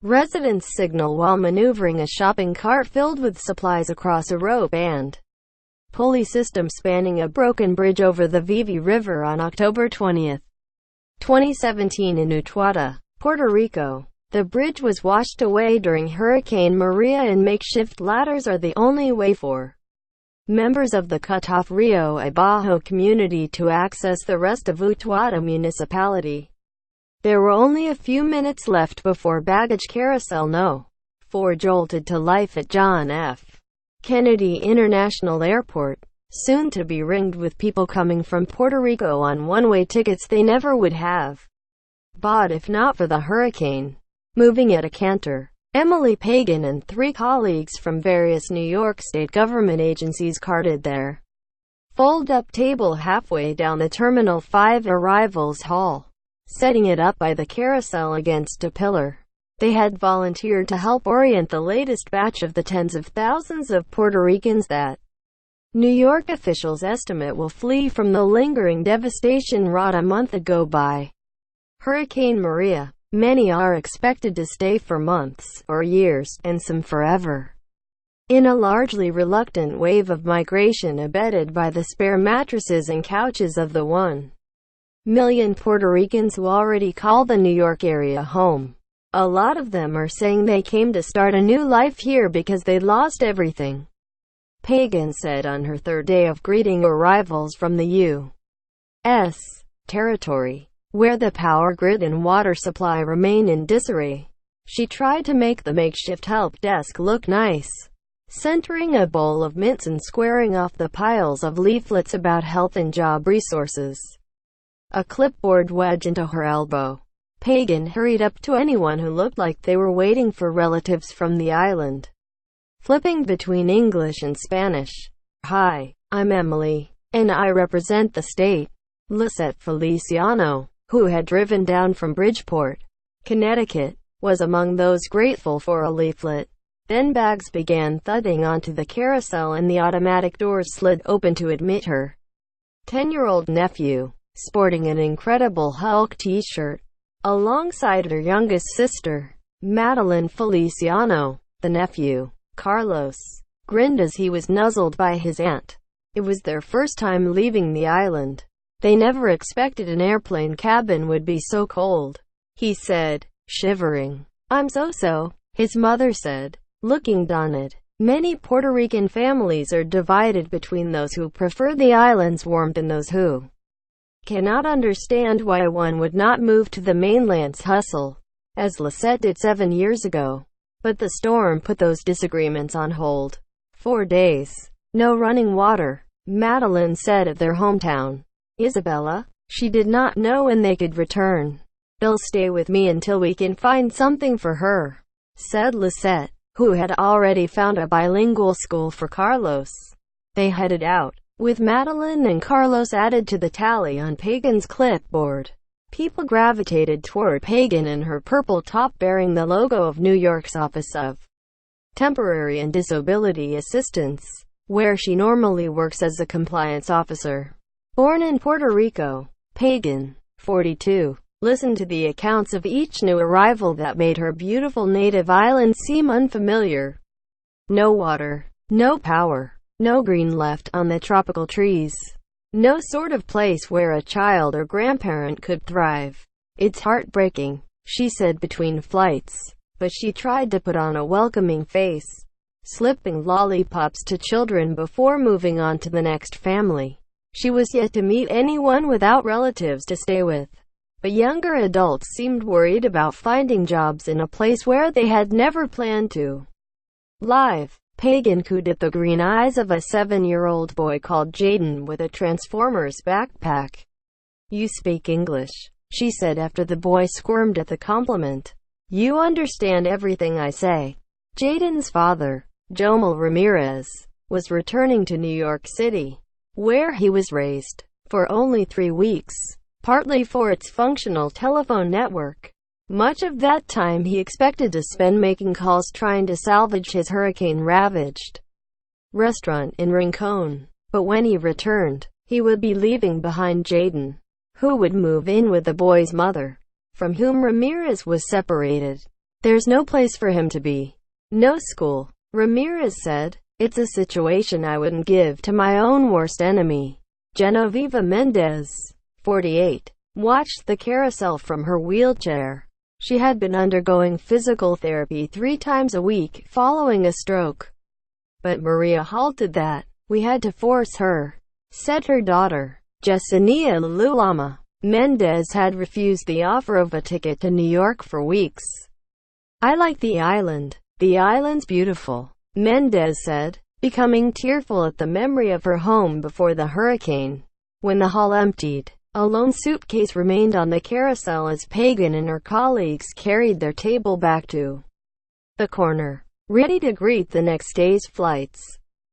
Residents signal while maneuvering a shopping cart filled with supplies across a rope and pulley system spanning a broken bridge over the Vivi River on October 20, 2017 in Utuado, Puerto Rico. The bridge was washed away during Hurricane Maria, and makeshift ladders are the only way for members of the cut-off Rio Abajo community to access the rest of Utuado municipality. There were only a few minutes left before baggage carousel No. 4 jolted to life at John F. Kennedy International Airport, soon to be ringed with people coming from Puerto Rico on one-way tickets they never would have bought if not for the hurricane. Moving at a canter, Emily Pagan and 3 colleagues from various New York State government agencies carted their fold-up table halfway down the Terminal 5 arrivals hall, setting it up by the carousel against a pillar. They had volunteered to help orient the latest batch of the tens of thousands of Puerto Ricans that New York officials estimate will flee from the lingering devastation wrought a month ago by Hurricane Maria. Many are expected to stay for months, or years, and some forever, in a largely reluctant wave of migration abetted by the spare mattresses and couches of the 1 million Puerto Ricans who already call the New York area home. A lot of them are saying they came to start a new life here because they lost everything, Pagan said on her 3rd day of greeting arrivals from the U.S. territory, where the power grid and water supply remain in disarray. She tried to make the makeshift help desk look nice, centering a bowl of mints and squaring off the piles of leaflets about health and job resources, a clipboard wedged into her elbow. Pagan hurried up to anyone who looked like they were waiting for relatives from the island, flipping between English and Spanish. "Hi, I'm Emily, and I represent the state." Lisette Feliciano, who had driven down from Bridgeport, Connecticut, was among those grateful for a leaflet. Then bags began thudding onto the carousel and the automatic doors slid open to admit her 10-year-old nephew, sporting an Incredible Hulk t-shirt, alongside her youngest sister, Madeline Feliciano. The nephew, Carlos, grinned as he was nuzzled by his aunt. It was their first time leaving the island. They never expected an airplane cabin would be so cold, he said, shivering. "I'm so," his mother said, looking daunted. Many Puerto Rican families are divided between those who prefer the island's warmth and those who cannot understand why one would not move to the mainland's hustle, as Lisette did 7 years ago. But the storm put those disagreements on hold. 4 days. No running water, Madeline said of their hometown. Isabella, she did not know when they could return. "They'll stay with me until we can find something for her," said Lisette, who had already found a bilingual school for Carlos. They headed out, with Madeline and Carlos added to the tally on Pagan's clipboard. People gravitated toward Pagan and her purple top bearing the logo of New York's Office of Temporary and Disability Assistance, where she normally works as a compliance officer. Born in Puerto Rico, Pagan, 42, listened to the accounts of each new arrival that made her beautiful native island seem unfamiliar. No water, no power, no green left on the tropical trees. No sort of place where a child or grandparent could thrive. "It's heartbreaking," she said between flights, but she tried to put on a welcoming face, slipping lollipops to children before moving on to the next family. She was yet to meet anyone without relatives to stay with, but younger adults seemed worried about finding jobs in a place where they had never planned to live. Pagan cooed at the green eyes of a 7-year-old boy called Jaden with a Transformers backpack. "You speak English," she said after the boy squirmed at the compliment. "You understand everything I say." Jaden's father, Jomal Ramirez, was returning to New York City, where he was raised, for only 3 weeks, partly for its functional telephone network. Much of that time he expected to spend making calls trying to salvage his hurricane-ravaged restaurant in Rincon. But when he returned, he would be leaving behind Jaden, who would move in with the boy's mother, from whom Ramirez was separated. There's no place for him to be. No school. Ramirez said, "It's a situation I wouldn't give to my own worst enemy." Genoveva Mendez, 48, watched the carousel from her wheelchair. She had been undergoing physical therapy 3 times a week following a stroke. But Maria halted that. "We had to force her," said her daughter, Yesenia Lulama. Mendez had refused the offer of a ticket to New York for weeks. "I like the island. The island's beautiful," Mendez said, becoming tearful at the memory of her home before the hurricane. When the hall emptied, a lone suitcase remained on the carousel as Pagan and her colleagues carried their table back to the corner, ready to greet the next day's flights.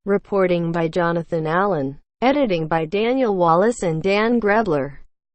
Reporting by Jonathan Allen. Editing by Daniel Wallace and Dan Grebler.